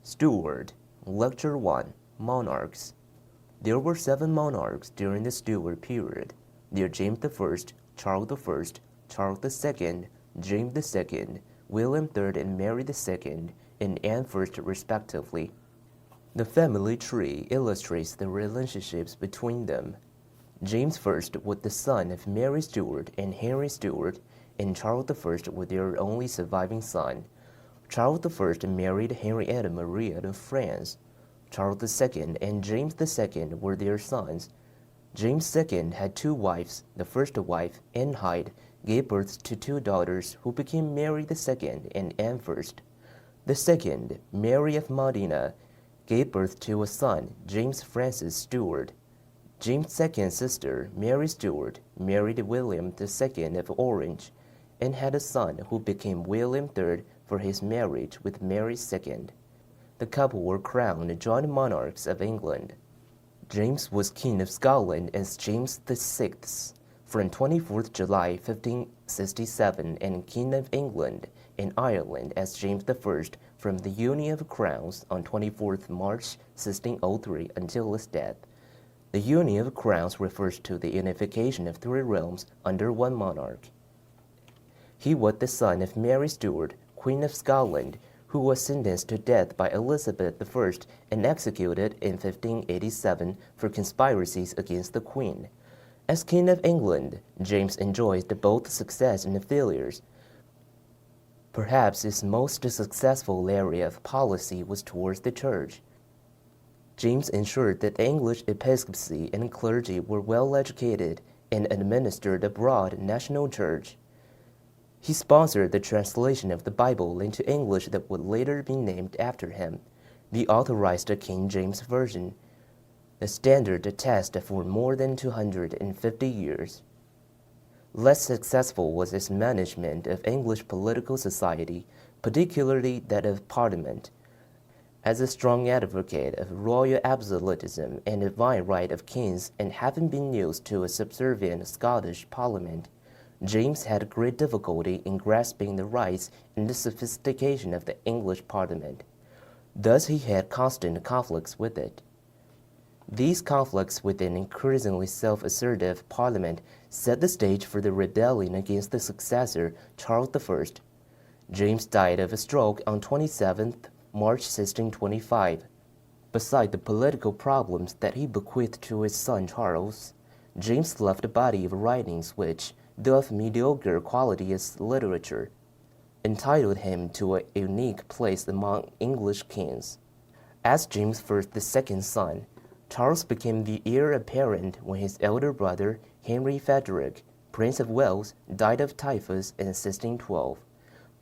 Stuart, Lecture 1, Monarchs. There were 7 monarchs during the Stuart period. They are James I, Charles I, Charles II, James II, William III and Mary II, and Anne I respectively. The family tree illustrates the relationships between them. James I was the son of Mary Stuart and Henry Stuart, and Charles I was their only surviving son. Charles I married Henrietta Maria of France. Charles II and James II were their sons. James II had 2 wives. The first wife, Anne Hyde, gave birth to 2 daughters who became Mary II and Anne I. The second, Mary of Modena, gave birth to a son, James Francis Stuart. James' second sister, Mary Stuart, married William II of Orange and had a son who became William III for his marriage with Mary II. The couple were crowned joint monarchs of England. James was King of Scotland as James VI from 24th July 1567 and King of England and Ireland as James I from the Union of Crowns on 24th March 1603 until his death. The Union of Crowns refers to the unification of 3 realms under one monarch. He was the son of Mary Stuart, Queen of Scotland, who was sentenced to death by Elizabeth I and executed in 1587 for conspiracies against the Queen. As King of England, James enjoyed both success and failures. Perhaps his most successful area of policy was towards the Church. James ensured that the English episcopacy and clergy were well educated and administered a broad national church. He sponsored the translation of the Bible into English that would later be named after him, the Authorized King James Version, the standard test for more than 250 years. Less successful was his management of English political society, particularly that of Parliament. As a strong advocate of royal absolutism and divine right of kings and having been used to a subservient Scottish Parliament, James had great difficulty in grasping the rights and the sophistication of the English Parliament. Thus he had constant conflicts with it. These conflicts with an increasingly self-assertive Parliament set the stage for the rebellion against the successor, Charles I. James died of a stroke on 27th March 1625. Beside the political problems that he bequeathed to his son Charles, James left a body of writings which, though of mediocre quality as literature, entitled him to a unique place among English kings. As James I's second son, Charles became the heir apparent when his elder brother, Henry Frederick, Prince of Wales, died of typhus in 1612.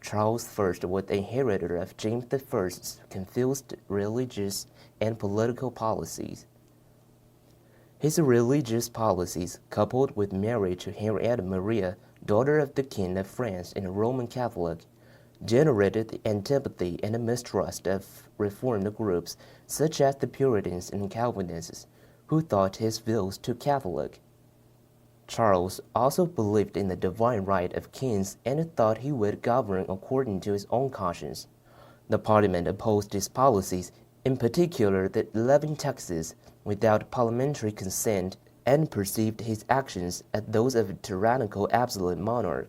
Charles I was the inheritor of James I's confused religious and political policies. His religious policies, coupled with marriage to Henrietta Maria, daughter of the King of France and a Roman Catholic, generated the antipathy and the mistrust of reformed groups such as the Puritans and Calvinists, who thought his views too Catholic. Charles also believed in the divine right of kings and thought he would govern according to his own conscience. The Parliament opposed his policies, in particular the levying taxes, without parliamentary consent, and perceived his actions as those of a tyrannical absolute monarch.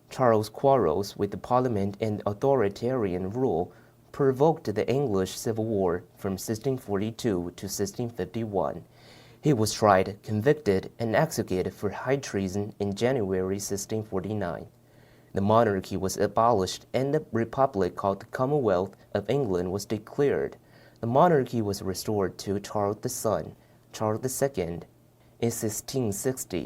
Charles' quarrels with the Parliament and authoritarian rule provoked the English Civil War from 1642 to 1651. He was tried, convicted, and executed for high treason in January 1649. The monarchy was abolished and the republic called the Commonwealth of England was declared. The monarchy was restored to Charles the son, Charles II, in 1660.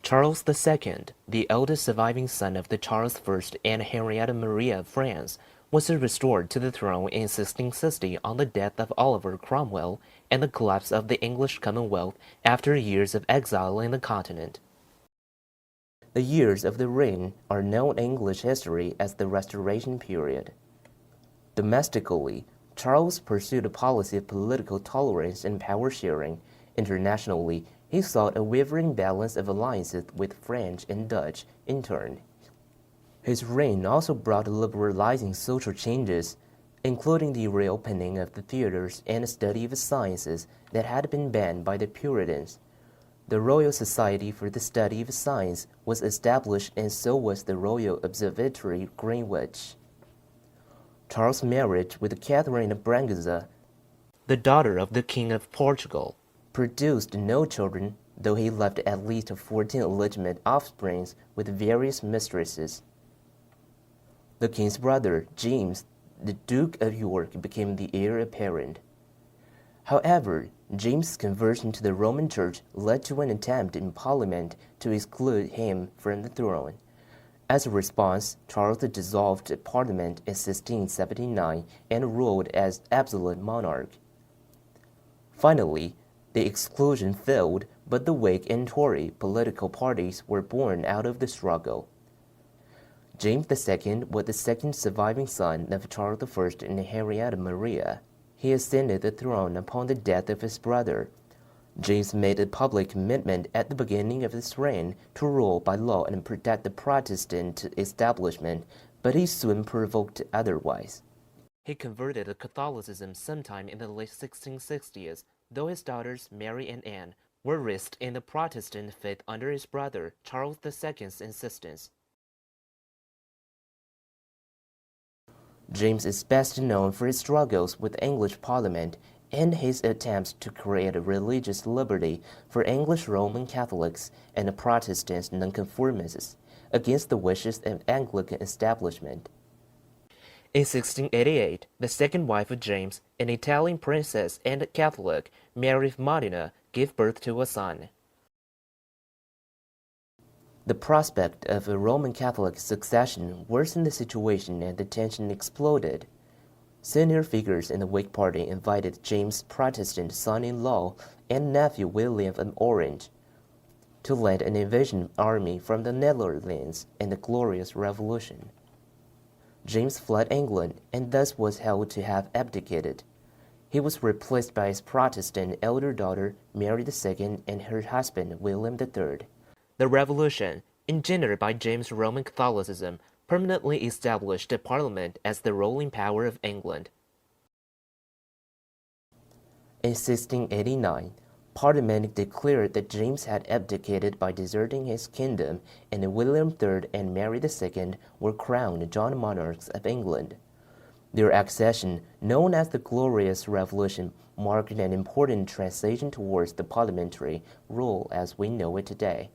Charles II, the eldest surviving son of the Charles I and Henrietta Maria of France, was restored to the throne in 1660 on the death of Oliver Cromwell and the collapse of the English Commonwealth after years of exile in the continent. The years of the reign are known in English history as the Restoration period. Domestically, Charles pursued a policy of political tolerance and power sharing. Internationally, he sought a wavering balance of alliances with French and Dutch in turn. His reign also brought liberalizing social changes. including the reopening of the theaters and the study of sciences that had been banned by the Puritans. The Royal Society for the Study of Science was established, and so was the Royal Observatory, Greenwich. Charles' marriage with Catherine of Braganza, the daughter of the King of Portugal, produced no children, though he left at least 14 illegitimate offspring with various mistresses. The king's brother, James, the Duke of York, became the heir apparent. However, James's conversion to the Roman Church led to an attempt in Parliament to exclude him from the throne. As a response, Charles dissolved Parliament in 1679 and ruled as absolute monarch. Finally, the exclusion failed, but the Whig and Tory political parties were born out of the struggle. James II was the second surviving son of Charles I and Henrietta Maria. He ascended the throne upon the death of his brother. James made a public commitment at the beginning of his reign to rule by law and protect the Protestant establishment, but he soon provoked otherwise. He converted to Catholicism sometime in the late 1660s, though his daughters Mary and Anne were raised in the Protestant faith under his brother Charles II's insistence. James is best known for his struggles with the English Parliament and his attempts to create a religious liberty for English Roman Catholics and Protestant nonconformists against the wishes of the Anglican establishment. In 1688, the second wife of James, an Italian princess and Catholic, Mary of Modena, gave birth to a son. The prospect of a Roman Catholic succession worsened the situation and the tension exploded. Senior figures in the Whig Party invited James' Protestant son-in-law and nephew William of Orange to lead an invasion army from the Netherlands in the Glorious Revolution. James fled England and thus was held to have abdicated. He was replaced by his Protestant elder daughter Mary II and her husband William III. The revolution, engendered by James' Roman Catholicism, permanently established the Parliament as the ruling power of England. In 1689, Parliament declared that James had abdicated by deserting his kingdom, and William III and Mary II were crowned John monarchs of England. Their accession, known as the Glorious Revolution, marked an important transition towards the parliamentary rule as we know it today.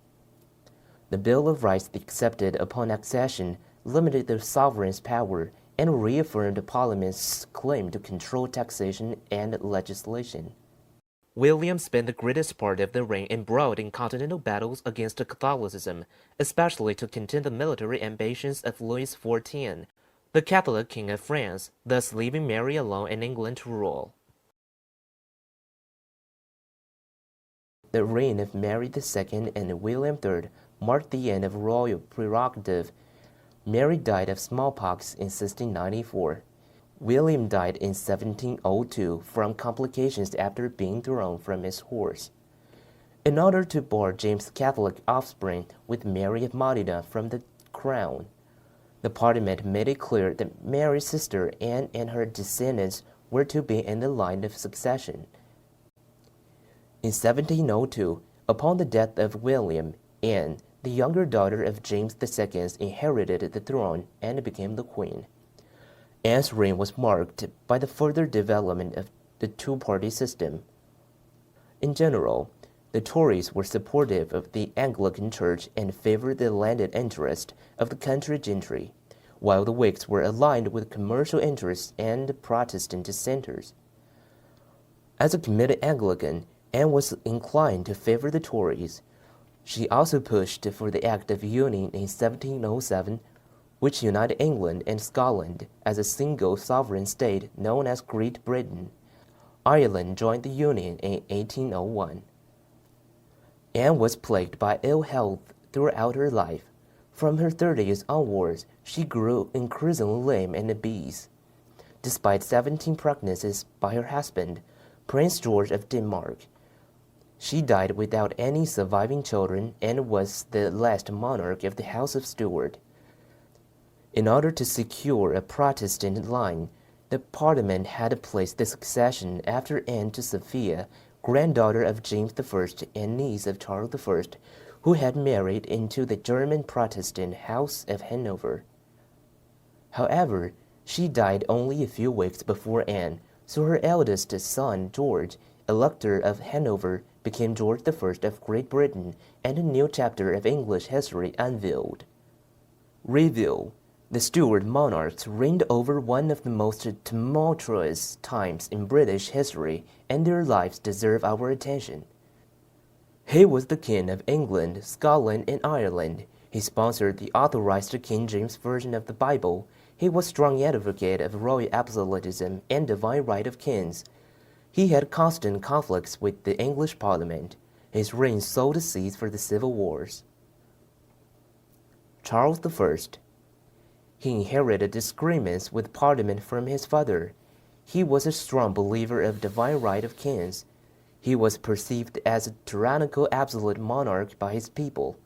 The Bill of Rights accepted upon accession limited the sovereign's power and reaffirmed Parliament's claim to control taxation and legislation. William spent the greatest part of the reign embroiled in continental battles against Catholicism, especially to contain the military ambitions of Louis XIV, the Catholic King of France, thus leaving Mary alone in England to rule. The reign of Mary II and William III marked the end of royal prerogative. Mary died of smallpox in 1694. William died in 1702 from complications after being thrown from his horse. In order to bar James' Catholic offspring with Mary of Modena from the crown, the Parliament made it clear that Mary's sister Anne and her descendants were to be in the line of succession. In 1702, upon the death of William, Anne, the younger daughter of James II, inherited the throne and became the queen. Anne's reign was marked by the further development of the two-party system. In general, the Tories were supportive of the Anglican Church and favored the landed interest of the country gentry, while the Whigs were aligned with commercial interests and Protestant dissenters. As a committed Anglican, Anne was inclined to favor the Tories. She also pushed for the Act of Union in 1707, which united England and Scotland as a single sovereign state known as Great Britain. Ireland joined the Union in 1801. Anne was plagued by ill health throughout her life. From her 30s onwards, she grew increasingly lame and obese. Despite 17 pregnancies by her husband, Prince George of Denmark, she died without any surviving children and was the last monarch of the House of Stuart. In order to secure a Protestant line, The Parliament had placed the succession after Anne to Sophia, granddaughter of James I and niece of Charles I, who had married into the German Protestant House of Hanover. However, she died only a few weeks before Anne, so her eldest son, George, Elector of Hanover, became George I of Great Britain, and a new chapter of English history unveiled. Review. The Stuart monarchs reigned over one of the most tumultuous times in British history, and their lives deserve our attention. He was the King of England, Scotland, and Ireland. He sponsored the authorized King James Version of the Bible. He was a strong advocate of royal absolutism and divine right of kings. He had constant conflicts with the English Parliament. His reign sowed the seeds for the civil wars. Charles I. He inherited disagreements with Parliament from his father. He was a strong believer of divine right of kings. He was perceived as a tyrannical absolute monarch by his people.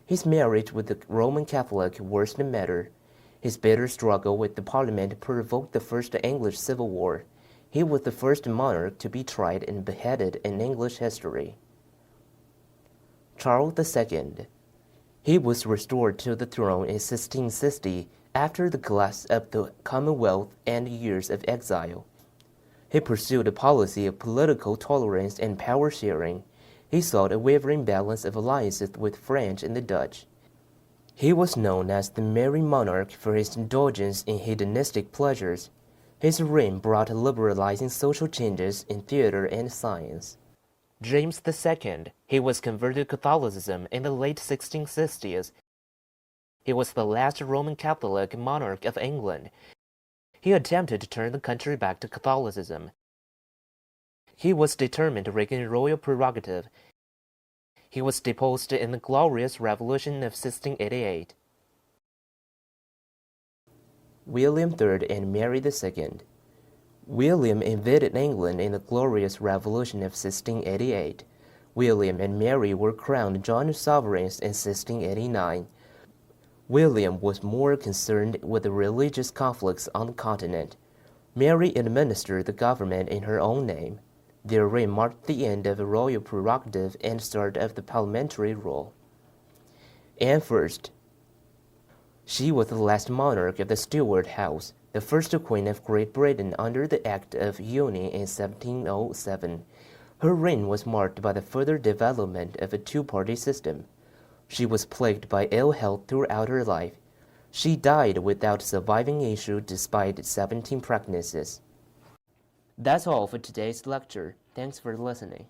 His marriage with the Roman Catholic worsened the matter. His bitter struggle with the Parliament provoked the First English Civil War. He was the first monarch to be tried and beheaded in English history. Charles II. He was restored to the throne in 1660 after the collapse of the Commonwealth and years of exile. He pursued a policy of political tolerance and power sharing. He sought a wavering balance of alliances with France and the Dutch. He was known as the Merry Monarch for his indulgence in hedonistic pleasures. His reign brought liberalizing social changes in theater and science. James II. He was converted to Catholicism in the late 1660s. He was the last Roman Catholic monarch of England. He attempted to turn the country back to Catholicism. He was determined to regain royal prerogative. He was deposed in the Glorious Revolution of 1688. William III and Mary II. William invaded England in the Glorious Revolution of 1688. William and Mary were crowned joint sovereigns in 1689. William was more concerned with the religious conflicts on the continent. Mary administered the government in her own name. Their reign marked the end of the royal prerogative and start of the parliamentary rule. Anne I. She was the last monarch of the Stuart House, the first Queen of Great Britain under the Act of Union in 1707. Her reign was marked by the further development of a two-party system. She was plagued by ill health throughout her life. She died without surviving issue despite 17 pregnancies. That's all for today's lecture. Thanks for listening.